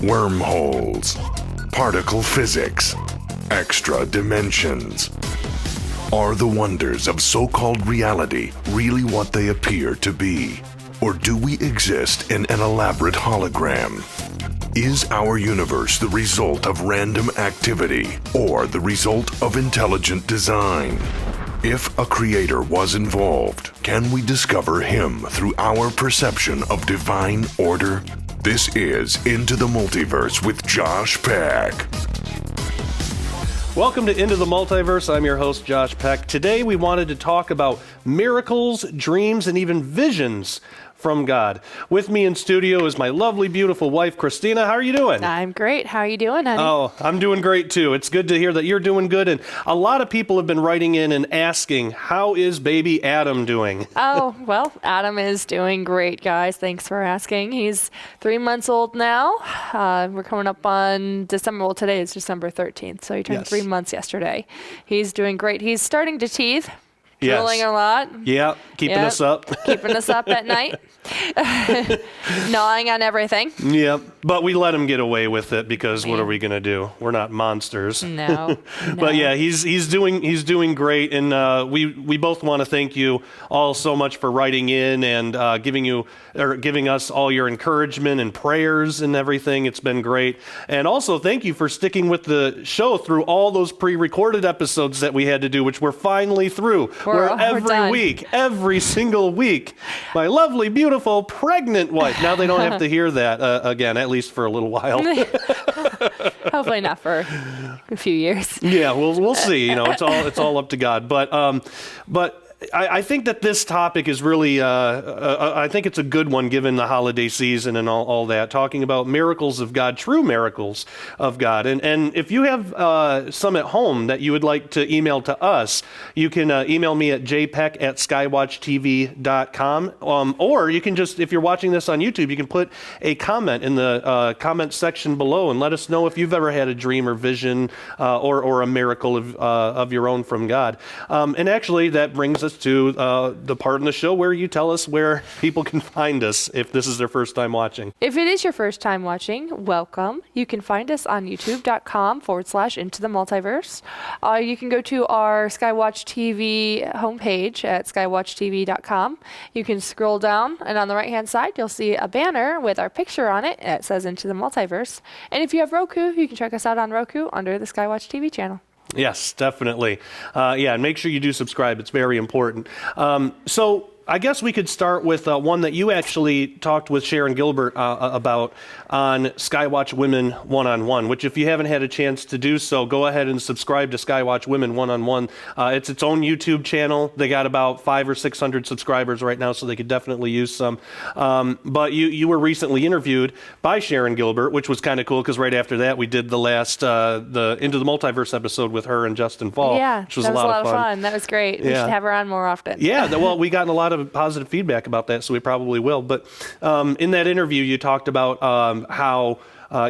Wormholes, particle physics, extra dimensions. Are the wonders of so-called reality really what they appear to be? Or do we exist in an elaborate hologram? Is our universe the result of random activity or the result of intelligent design? If a creator was involved, can we discover him through our perception of divine order? This is Into the Multiverse with Josh Peck. Welcome to Into the Multiverse. I'm your host, Josh Peck. Today we wanted to talk about miracles, dreams, and even visions from God. With me in studio is my lovely, beautiful wife, Christina. How are you doing? I'm great. How are you doing, honey? Oh, I'm doing great too. It's good to hear that you're doing good. And a lot of people have been writing in and asking, how is baby Adam doing? Oh, well, Adam is doing great, guys. Thanks for asking. He's 3 months old now. We're coming up on December. Well, today is December 13th, so he turned 3 months yesterday. He's doing great. He's starting to teeth. Drooling a lot. Yeah, keeping us up. Keeping us up at night. Gnawing on everything. Yep, but we let him get away with it because what are we going to do? We're not monsters. No. But yeah, he's doing great, and we both want to thank you all so much for writing in and giving us all your encouragement and prayers and everything. It's been great, and also thank you for sticking with the show through all those pre-recorded episodes that we had to do, which we're finally through. Every single week, my lovely, beautiful, pregnant wife. Now they don't have to hear that again, at least for a little while. Hopefully not for a few years. Yeah, we'll see. You know, it's all up to God. But I think that this topic is really, I think it's a good one given the holiday season and all that, talking about miracles of God, true miracles of God. And if you have some at home that you would like to email to us, you can email me at jpeck@skywatchtv.com. Or you can just, if you're watching this on YouTube, you can put a comment in the comment section below and let us know if you've ever had a dream or vision or a miracle of your own from God. And actually, that brings us to the part in the show where you tell us where people can find us if this is their first time watching. If it is your first time watching, welcome. You can find us on youtube.com/Into the Multiverse. You can go to our Skywatch TV homepage at skywatchtv.com. You can scroll down, and on the right-hand side, you'll see a banner with our picture on it. It says Into the Multiverse. And if you have Roku, you can check us out on Roku under the Skywatch TV channel. Yes, definitely. And make sure you do subscribe. It's very important. So I guess we could start with one that you actually talked with Sharon Gilbert about on Skywatch Women One-on-One, which if you haven't had a chance to do so, go ahead and subscribe to Skywatch Women One-on-One. It's its own YouTube channel. They got about 500 or 600 subscribers right now, so they could definitely use some. But you were recently interviewed by Sharon Gilbert, which was kind of cool because right after that we did the last the Into the Multiverse episode with her and Justin Fall, which was a lot of fun. That was great. We should have her on more often. Yeah, well, we got a lot of positive feedback about that, so we probably will. But in that interview, you talked about how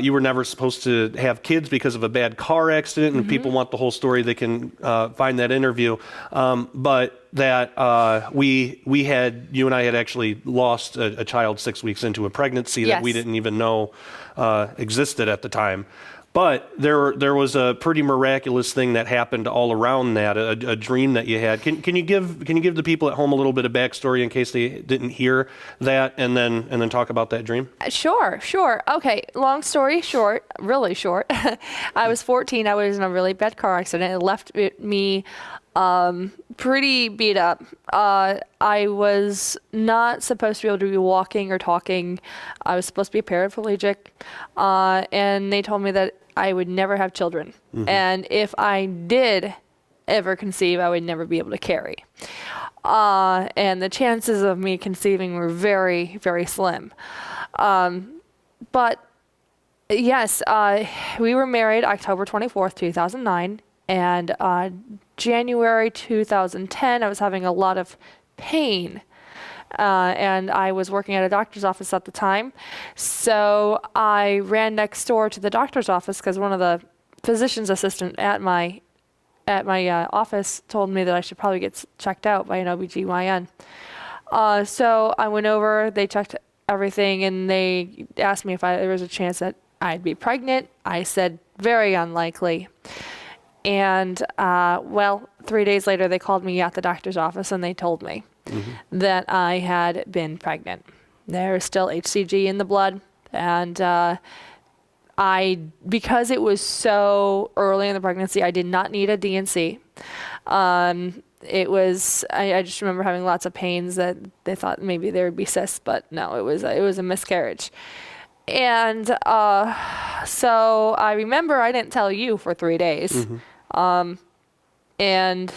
you were never supposed to have kids because of a bad car accident, and people want the whole story, they can find that interview. But that you and I had actually lost a child 6 weeks into a pregnancy that we didn't even know existed at the time. But there was a pretty miraculous thing that happened all around that, a dream that you had. Can you give the people at home a little bit of backstory in case they didn't hear that, and then talk about that dream? Sure. Okay, long story short, really short. I was 14. I was in a really bad car accident. It left me pretty beat up. I was not supposed to be able to be walking or talking. I was supposed to be paraplegic, and they told me that I would never have children. And if I did ever conceive, I would never be able to carry. And the chances of me conceiving were very, very slim. But yes, we were married October 24th, 2009. And January 2010, I was having a lot of pain. And I was working at a doctor's office at the time. So I ran next door to the doctor's office because one of the physician's assistant at my office told me that I should probably get checked out by an OBGYN. So I went over, they checked everything, and they asked me if there was a chance that I'd be pregnant. I said, very unlikely. And, 3 days later, they called me at the doctor's office and they told me that I had been pregnant. There was still HCG in the blood. And because it was so early in the pregnancy, I did not need a D&C. It was, I just remember having lots of pains that they thought maybe there would be cysts, but no, it was a miscarriage. And so I remember I didn't tell you for 3 days. And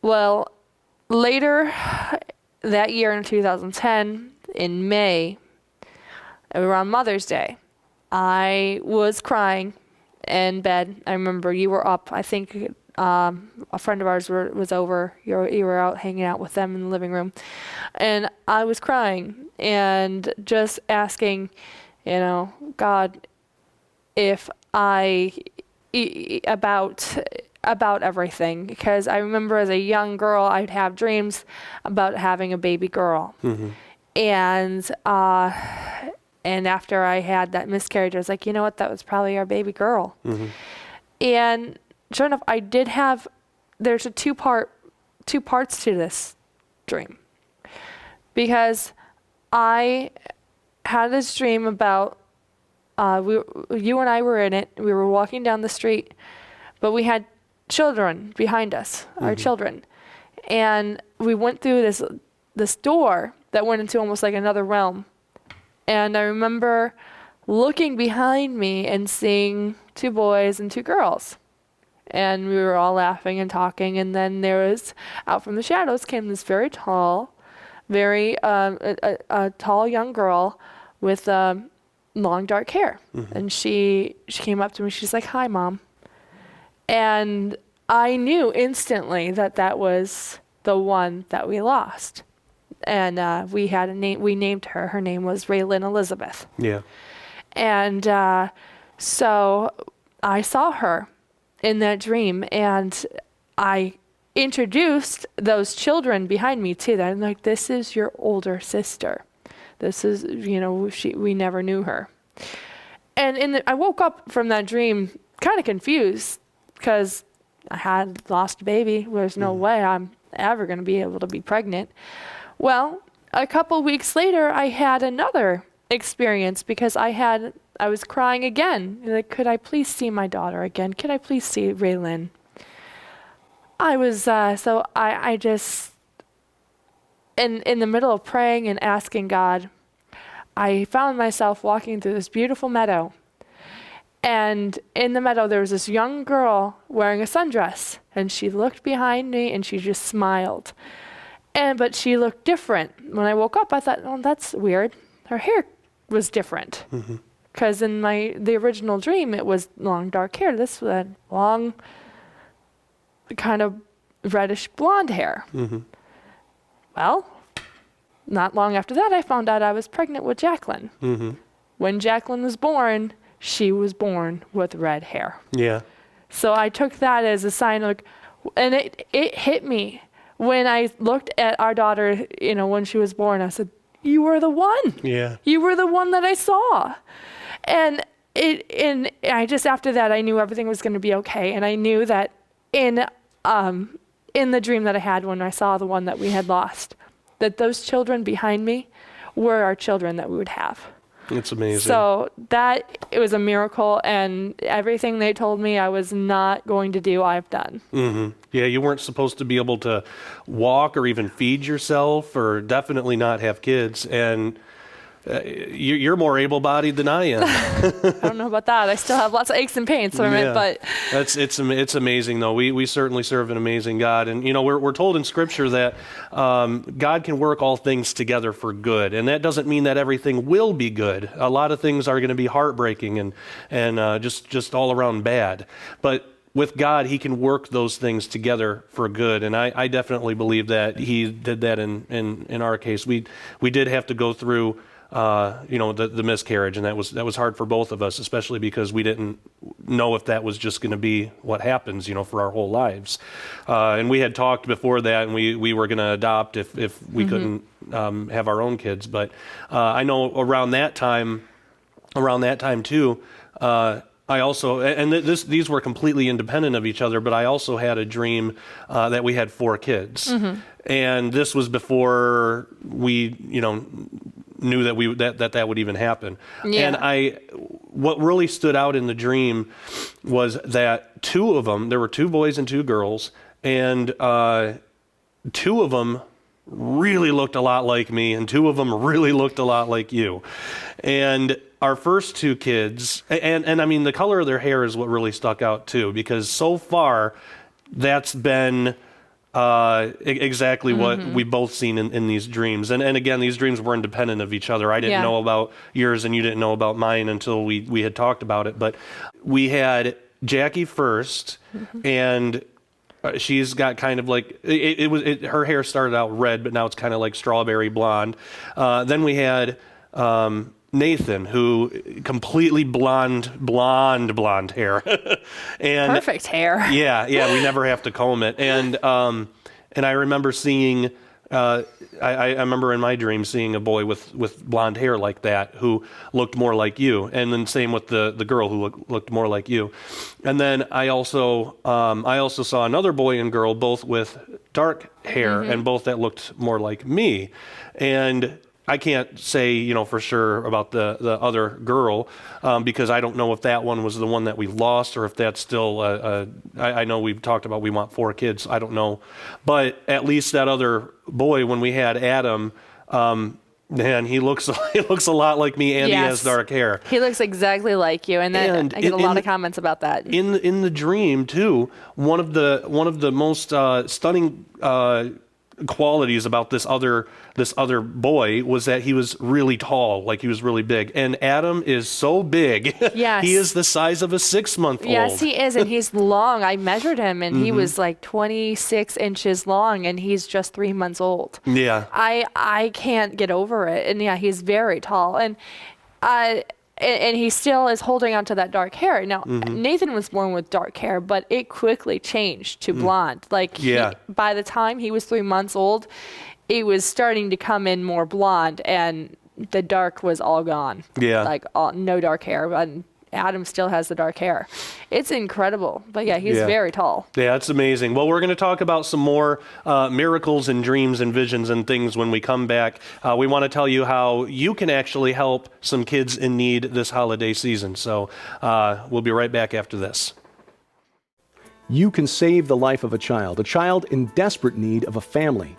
well, later that year in 2010, in May, around Mother's Day, I was crying in bed. I remember you were up. I think a friend of ours was over. You were out hanging out with them in the living room. And I was crying and just asking, God, if about everything. Because I remember as a young girl, I'd have dreams about having a baby girl. And after I had that miscarriage, I was like, you know what? That was probably our baby girl. And sure enough, I did have. There's two parts to this dream, because I had this dream about you and I were in it. We were walking down the street, but we had children behind us, our children, and we went through this door that went into almost like another realm. And I remember looking behind me and seeing 2 boys and 2 girls. And we were all laughing and talking. And then there was, out from the shadows came this very tall, a tall young girl with long dark hair. And she came up to me. She's like, "Hi, Mom." And I knew instantly that was the one that we lost. And we had a name. We named her. Her name was Raylan Elizabeth. Yeah. And so I saw her in that dream, and I introduced those children behind me to that. I'm like, "This is your older sister. This is, we never knew her." And I woke up from that dream kind of confused, because I had lost a baby. There's no way I'm ever going to be able to be pregnant. Well, a couple weeks later, I had another experience, because I was crying again. Like, could I please see my daughter again? Could I please see Raylan? I was, I just, in the middle of praying and asking God, I found myself walking through this beautiful meadow. And in the meadow, there was this young girl wearing a sundress. And she looked behind me and she just smiled. But she looked different. When I woke up, I thought, "Oh, that's weird." Her hair was different. Because in the original dream, it was long dark hair. This was long, kind of reddish blonde hair. Well, not long after that, I found out I was pregnant with Jacqueline. When Jacqueline was born, she was born with red hair. Yeah. So I took that as a sign of, and it hit me when I looked at our daughter, when she was born. I said, "You were the one. Yeah. You were the one that I saw." And I just, after that, I knew everything was going to be okay. And I knew that in the dream that I had when I saw the one that we had lost, that those children behind me were our children that we would have. It's amazing. So it was a miracle, and everything they told me I was not going to do, I've done. Yeah, you weren't supposed to be able to walk or even feed yourself, or definitely not have kids. And you're more able-bodied than I am. I don't know about that. I still have lots of aches and pains from it, but it's amazing though. We certainly serve an amazing God, and we're told in Scripture that God can work all things together for good, and that doesn't mean that everything will be good. A lot of things are going to be heartbreaking and just all around bad, but with God, He can work those things together for good, and I definitely believe that He did that in our case. We did have to go through the miscarriage, and that was hard for both of us, especially because we didn't know if that was just going to be what happens, for our whole lives. And we had talked before that, and we were going to adopt if we couldn't have our own kids. But I know around that time, around that time too, I also, and these were completely independent of each other, but I also had a dream that we had 4 kids. And this was before we, knew that that would even happen. Yeah. And what really stood out in the dream was that 2 of them, there were 2 boys and 2 girls, and 2 of them really looked a lot like me, and 2 of them really looked a lot like you. And our first 2 kids, and I mean, the color of their hair is what really stuck out too, because so far that's been exactly what we've both seen in these dreams. And again, these dreams were independent of each other. I didn't know about yours and you didn't know about mine until we had talked about it. But we had Jackie first, and she's got kind of like, her hair started out red, but now it's kind of like strawberry blonde. Then we had Nathan, who completely blonde hair. And Perfect hair. Yeah, we never have to comb it. And I remember seeing, I remember in my dream seeing a boy with blonde hair like that who looked more like you, and then same with the girl who looked more like you. And then I also saw another boy and girl, both with dark hair, and both that looked more like me. And I can't say, for sure about the other girl, because I don't know if that one was the one that we lost or if that's still, I know we've talked about we want 4 kids. I don't know. But at least that other boy, when we had Adam, man, he looks a lot like me, and he has dark hair. He looks exactly like you, and I get a lot of comments about that. In the dream too, one of the most stunning qualities about this other boy was that he was really tall, like he was really big. And Adam is so big. Yes. He is the size of a 6-month-old. Yes, he is, and he's long. I measured him, and he was like 26 inches long, and he's just 3 months old. Yeah. I can't get over it. And yeah, he's very tall. And he still is holding on to that dark hair. Now, Nathan was born with dark hair, but it quickly changed to blonde. Like, by the time he was 3 months old, it was starting to come in more blonde, and the dark was all gone. Yeah. Like, no dark hair. And Adam still has the dark hair. It's incredible. But yeah, he's very tall. Yeah, it's amazing. Well, we're going to talk about some more miracles and dreams and visions and things when we come back. We want to tell you how you can actually help some kids in need this holiday season. So we'll be right back after this. You can save the life of a child in desperate need of a family.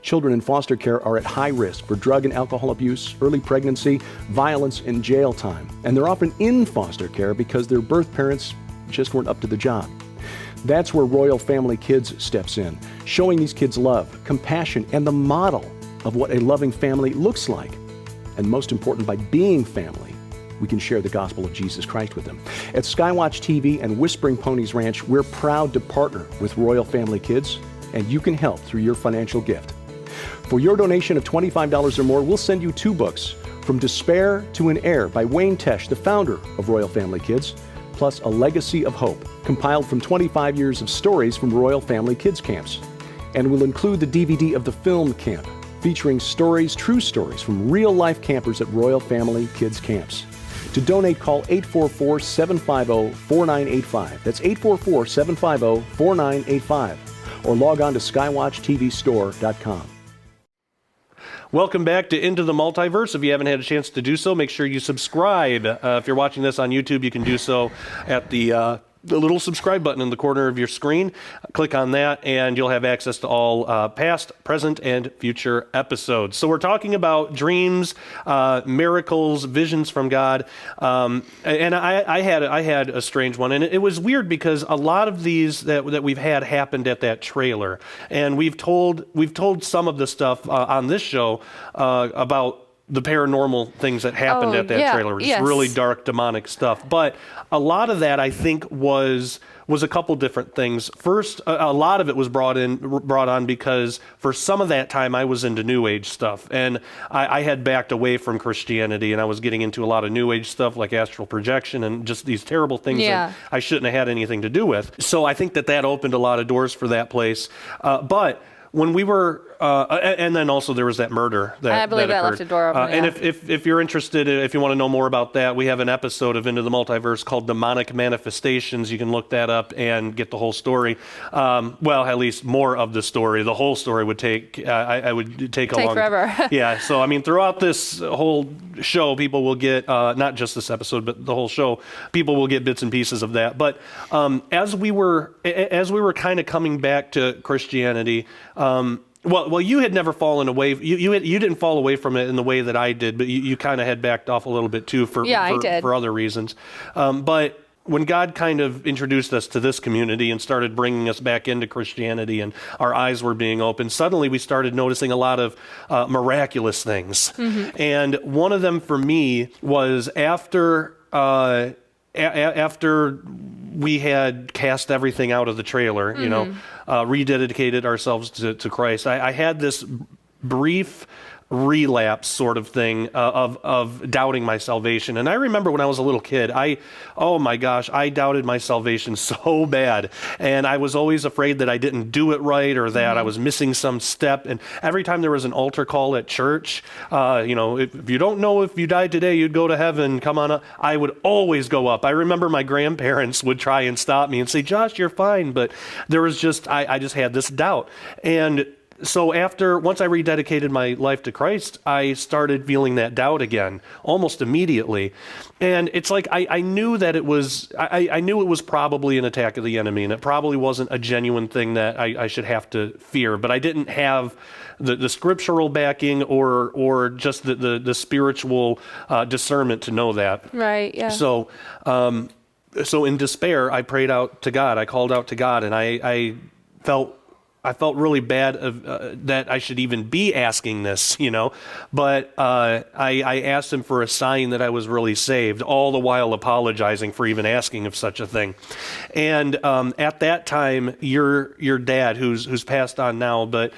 Children in foster care are at high risk for drug and alcohol abuse, early pregnancy, violence, and jail time. And they're often in foster care because their birth parents just weren't up to the job. That's where Royal Family Kids steps in, showing these kids love, compassion, and the model of what a loving family looks like. And most important, by being family, we can share the gospel of Jesus Christ with them. At Skywatch TV and Whispering Ponies Ranch, we're proud to partner with Royal Family Kids, and you can help through your financial gift. For your donation of $25 or more, we'll send you 2 books, From Despair to an Heir by Wayne Tesh, the founder of Royal Family Kids, plus A Legacy of Hope, compiled from 25 years of stories from Royal Family Kids camps. And we'll include the DVD of the film Camp, featuring true stories from real-life campers at Royal Family Kids camps. To donate, call 844-750-4985. That's 844-750-4985. Or log on to skywatchtvstore.com. Welcome back to Into the Multiverse. If you haven't had a chance to do so, make sure you subscribe. If you're watching this on YouTube, you can do so at the little subscribe button in the corner of your screen. Click on that, and you'll have access to all past, present, and future episodes. So we're talking about dreams, miracles, visions from God. And I had a strange one, and it was weird because a lot of these that we've had happened at that trailer, and we've told some of the stuff on this show about the paranormal things that happened at that trailer, which is really dark, demonic stuff. But a lot of that, I think, was a couple different things. First, a lot of it was brought on because for some of that time I was into New Age stuff, and I had backed away from Christianity, and I was getting into a lot of New Age stuff like astral projection and just these terrible things that I shouldn't have had anything to do with. So I think that opened a lot of doors for that place. But when we were, and then also there was that murder that I believe that occurred. left the door open. And Yeah. if you're interested, if you want to know more about that, we have an episode of Into the Multiverse called Demonic Manifestations. You can look that up and get the whole story. Well, at least more of the story. The whole story would take, I would take a long forever. Yeah, so I mean, throughout this whole show, people will get, not just this episode, but the whole show, people will get bits and pieces of that. But as we were kind of coming back to Christianity, well, you had never fallen away. You didn't fall away from it in the way that I did, but you kind of had backed off a little bit too I did. for other reasons. But when God kind of introduced us to this community and started bringing us back into Christianity and our eyes were being opened, suddenly we started noticing a lot of miraculous things. Mm-hmm. And one of them for me was after we had cast everything out of the trailer, rededicated ourselves to Christ, I had this brief relapse sort of thing of doubting my salvation. And I remember when I was a little kid, oh my gosh, I doubted my salvation so bad. And I was always afraid that I didn't do it right or that I was missing some step. And every time there was an altar call at church, if you don't know if you died today, you'd go to heaven, come on up, I would always go up. I remember my grandparents would try and stop me and say, Josh, you're fine. But there was just, I just had this doubt. And so once I rededicated my life to Christ, I started feeling that doubt again, almost immediately. And it's like, I knew that it was, I knew it was probably an attack of the enemy, and it probably wasn't a genuine thing that I should have to fear, but I didn't have the scriptural backing or just the spiritual discernment to know that. Right, yeah. So in despair, I prayed out to God. I called out to God, and I felt really bad that I should even be asking this, but I asked him for a sign that I was really saved, all the while apologizing for even asking of such a thing. And at that time, your dad, who's passed on now, but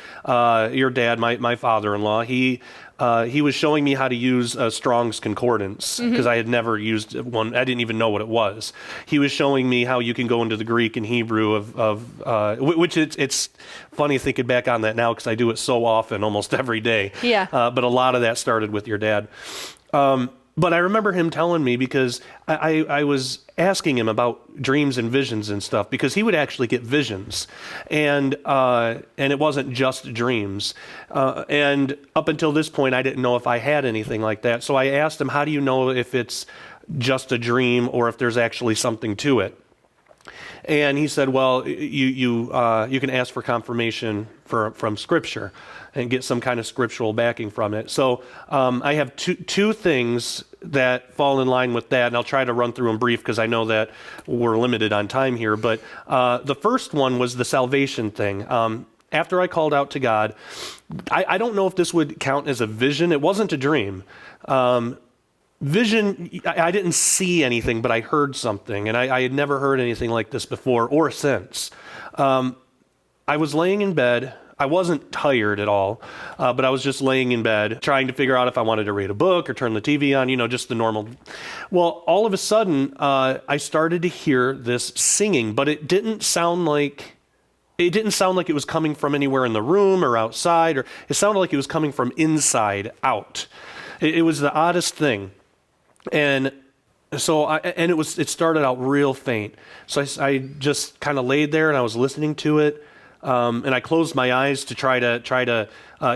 your dad, my father-in-law, he was showing me how to use Strong's Concordance because I had never used one. I didn't even know what it was. He was showing me how you can go into the Greek and Hebrew which it's funny thinking back on that now because I do it so often, almost every day. Yeah. But a lot of that started with your dad. But I remember him telling me because I was asking him about dreams and visions and stuff because he would actually get visions, and it wasn't just dreams. And up until this point, I didn't know if I had anything like that. So I asked him, "How do you know if it's just a dream or if there's actually something to it?" And he said, "Well, you can ask for confirmation from Scripture and get some kind of scriptural backing from it." So I have two things that fall in line with that, and I'll try to run through them brief because I know that we're limited on time here. But the first one was the salvation thing. After I called out to God, I don't know if this would count as a vision. It wasn't a dream. Vision, I didn't see anything, but I heard something, and I had never heard anything like this before or since. I was laying in bed. I wasn't tired at all, but I was just laying in bed trying to figure out if I wanted to read a book or turn the TV on, just the normal. Well, all of a sudden, I started to hear this singing, but it didn't sound like it was coming from anywhere in the room or outside, or it sounded like it was coming from inside out. It was the oddest thing. And so it started out real faint. So I just kind of laid there and I was listening to it. And I closed my eyes to try to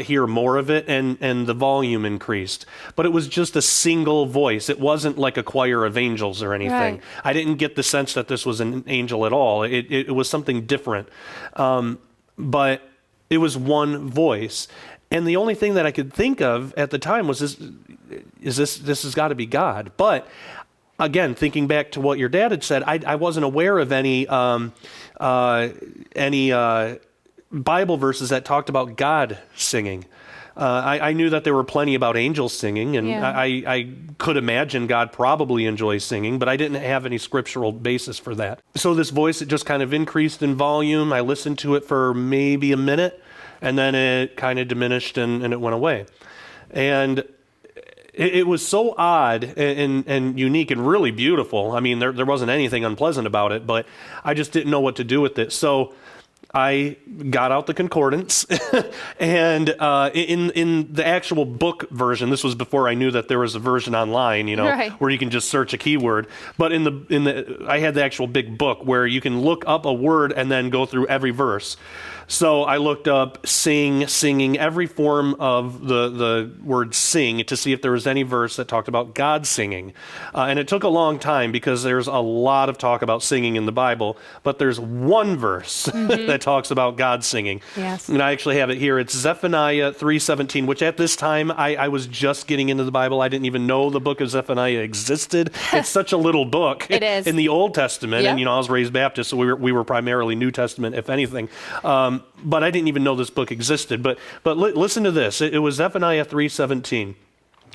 hear more of it, and the volume increased. But it was just a single voice. It wasn't like a choir of angels or anything. Right. I didn't get the sense that this was an angel at all. It was something different. But it was one voice. And the only thing that I could think of at the time was this has got to be God. But again, thinking back to what your dad had said, I wasn't aware of any Bible verses that talked about God singing. I knew that there were plenty about angels singing, and Yeah. I could imagine God probably enjoys singing, but I didn't have any scriptural basis for that. So this voice, it just kind of increased in volume. I listened to it for maybe a minute, and then it kind of diminished and it went away. And it was so odd and unique and really beautiful. I mean, there wasn't anything unpleasant about it, but I just didn't know what to do with it. So I got out the concordance, and in the actual book version, this was before I knew that there was a version online, Right. where you can just search a keyword. But I had the actual big book where you can look up a word and then go through every verse. So I looked up singing, every form of the word sing to see if there was any verse that talked about God singing. And it took a long time because there's a lot of talk about singing in the Bible, but there's one verse that talks about God singing. Yes. And I actually have it here. It's Zephaniah 3:17, which at this time I was just getting into the Bible. I didn't even know the book of Zephaniah existed. It's such a little book It is. in the Old Testament. Yep. And, I was raised Baptist, so we were primarily New Testament, if anything. But I didn't even know this book existed. But listen to this. It was Zephaniah 3:17.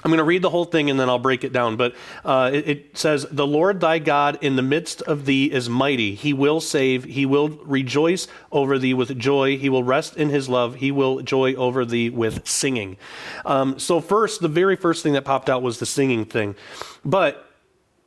I'm going to read the whole thing and then I'll break it down. But it says, "The Lord thy God in the midst of thee is mighty. He will save. He will rejoice over thee with joy. He will rest in his love. He will joy over thee with singing." So the very first thing that popped out was the singing thing. But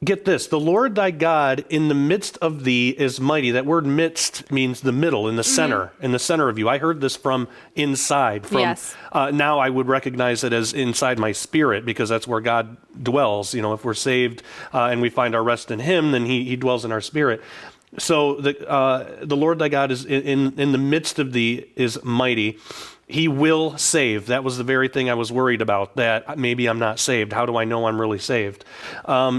get this, the Lord thy God in the midst of thee is mighty. That word midst means the middle, in the center, in the center of you. I heard this from inside. Yes. Now I would recognize it as inside my spirit because that's where God dwells. If we're saved and we find our rest in him, then he dwells in our spirit. So the Lord thy God is in the midst of thee is mighty. He will save. That was the very thing I was worried about, that maybe I'm not saved. How do I know I'm really saved?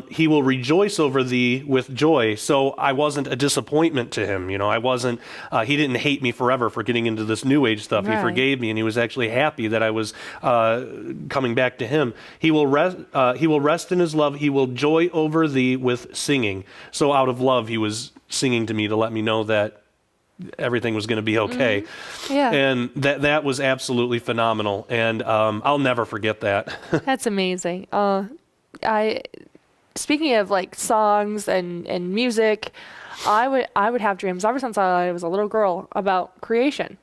He will rejoice over thee with joy. So I wasn't a disappointment to him. I wasn't, he didn't hate me forever for getting into this new age stuff. Right. He forgave me and he was actually happy that I was coming back to him. He will rest in his love. He will joy over thee with singing. So out of love, he was singing to me to let me know that everything was going to be okay. Yeah. And that was absolutely phenomenal. And I'll never forget that. That's amazing. Speaking of like songs and music, I would have dreams ever since I was a little girl about creation.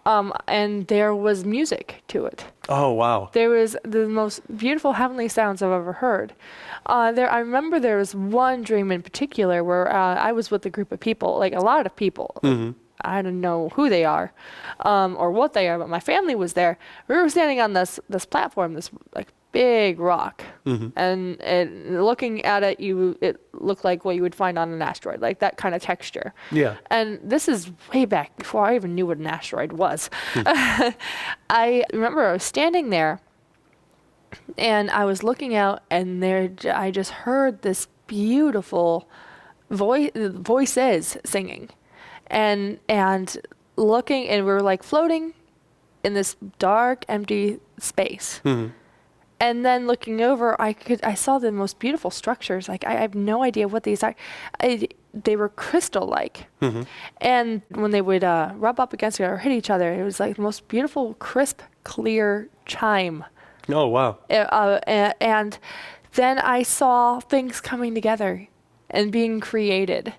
And there was music to it. Oh, wow. There was the most beautiful heavenly sounds I've ever heard. I remember there was one dream in particular where I was with a group of people, like a lot of people. I don't know who they are or what they are, but my family was there. We were standing on this platform, this like big rock, and looking at it, it looked like what you would find on an asteroid, like that kind of texture. Yeah. And this is way back before I even knew what an asteroid was. I remember I was standing there, and I was looking out, and I just heard this beautiful voices singing, and looking, and we were like floating in this dark, empty space. And then looking over, I saw the most beautiful structures. Like I have no idea what these are. They were crystal-like, and when they would rub up against each other or hit each other, it was like the most beautiful, crisp, clear chime. Oh, wow. And then I saw things coming together and being created,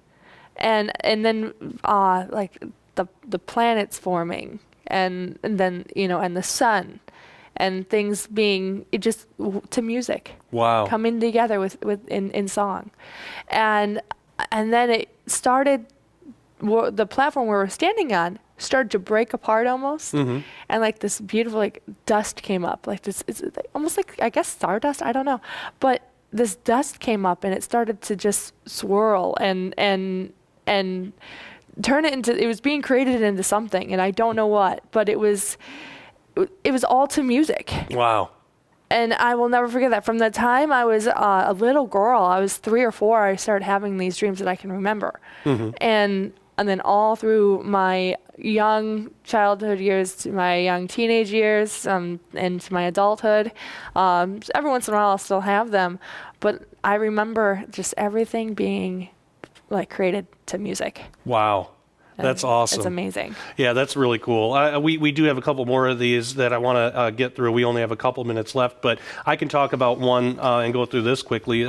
and then like the planets forming, and then and the sun. And things being just to music, Wow, coming together in song, and then it started. The platform we were standing on started to break apart almost, and like this beautiful like dust came up, like this. It's almost like, I guess, stardust. I don't know, but this dust came up and it started to just swirl and turn it into. It was being created into something, and I don't know what, but it was all to music. Wow. And I will never forget that. From the time I was a little girl, I was 3 or 4, I started having these dreams that I can remember. And then all through my young childhood years to my young teenage years and to my adulthood, every once in a while I'll still have them. But I remember just everything being like created to music. Wow. That's awesome. It's amazing. Yeah, that's really cool. We do have a couple more of these that I want to get through. We only have a couple minutes left, but I can talk about one and go through this quickly.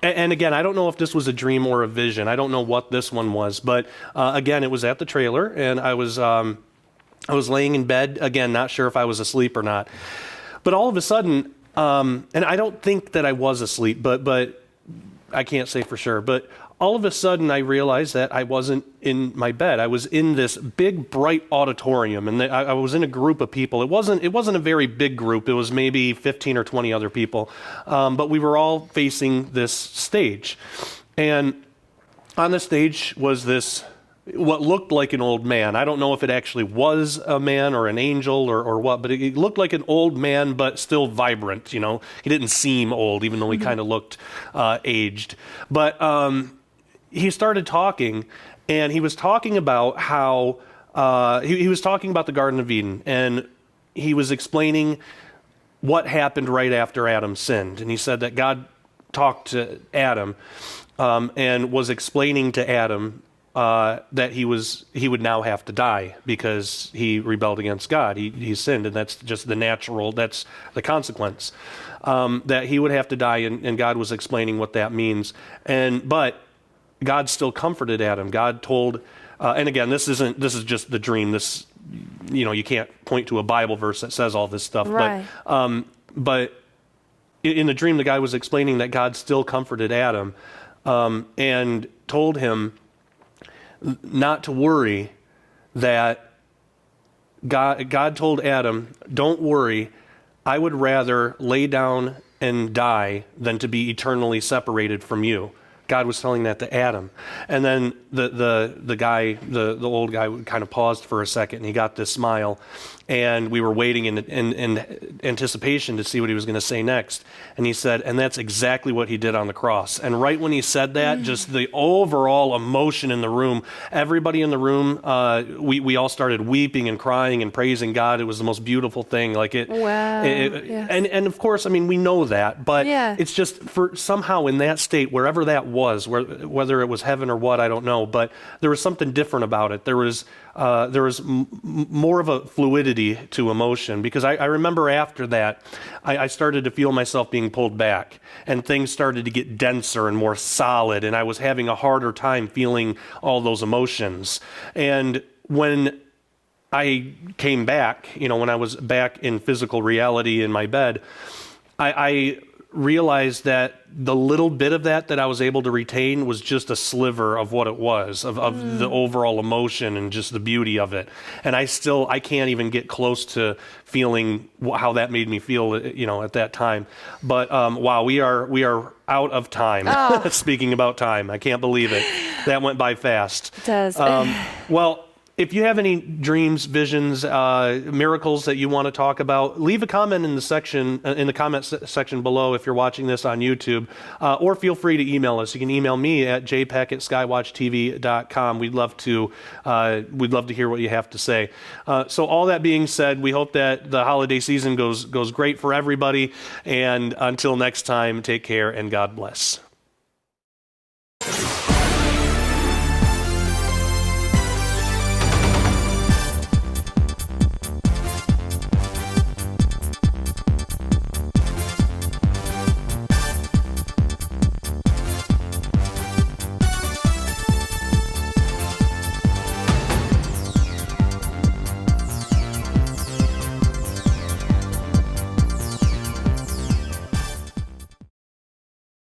And again, I don't know if this was a dream or a vision. I don't know what this one was, but again, it was at the trailer, and I was laying in bed, again, not sure if I was asleep or not. But all of a sudden, and I don't think that I was asleep, but I can't say for sure, but all of a sudden I realized that I wasn't in my bed. I was in this big, bright auditorium, and I was in a group of people. It wasn't a very big group. It was maybe 15 or 20 other people, but we were all facing this stage. And on the stage was this, what looked like an old man. I don't know if it actually was a man or an angel or what, but it looked like an old man, but still vibrant. He didn't seem old, even though he kind of looked aged. But he started talking, and he was talking about how he was talking about the Garden of Eden, and he was explaining what happened right after Adam sinned. And he said that God talked to Adam and was explaining to Adam that he would now have to die because he rebelled against God. He sinned, and that's just that's the consequence. That he would have to die, and God was explaining what that means. But God still comforted Adam. God told, and again, this is just the dream. This, you can't point to a Bible verse that says all this stuff. Right. But in the dream, the guy was explaining that God still comforted Adam, and told him not to worry, that God told Adam, don't worry, I would rather lay down and die than to be eternally separated from you. God was telling that to Adam. And then the guy, the old guy, kind of paused for a second, and he got this smile, and we were waiting in anticipation to see what he was going to say next. And he said, and that's exactly what he did on the cross. And right when he said that, just the overall emotion in the room, everybody in the room, we all started weeping and crying and praising God. It was the most beautiful thing. Like it. Wow. Yes. And of course, I mean, we know that, but it's just for somehow in that state, wherever that was, whether it was heaven or what, I don't know, but there was something different about it. There was more of a fluidity to emotion, because I remember after that, I started to feel myself being pulled back, and things started to get denser and more solid, and I was having a harder time feeling all those emotions. And when I came back, when I was back in physical reality in my bed, I realized that the little bit of that I was able to retain was just a sliver of what it was, of the overall emotion and just the beauty of it. And I can't even get close to feeling how that made me feel, at that time. But wow, we are out of time. Oh. Speaking about time, I can't believe it. That went by fast. It does. Well, if you have any dreams, visions, miracles that you want to talk about, leave a comment in the comment section below if you're watching this on YouTube, or feel free to email us. You can email me at jpeck@skywatchtv.com. We'd love to hear what you have to say. So all that being said, we hope that the holiday season goes great for everybody. And until next time, take care and God bless.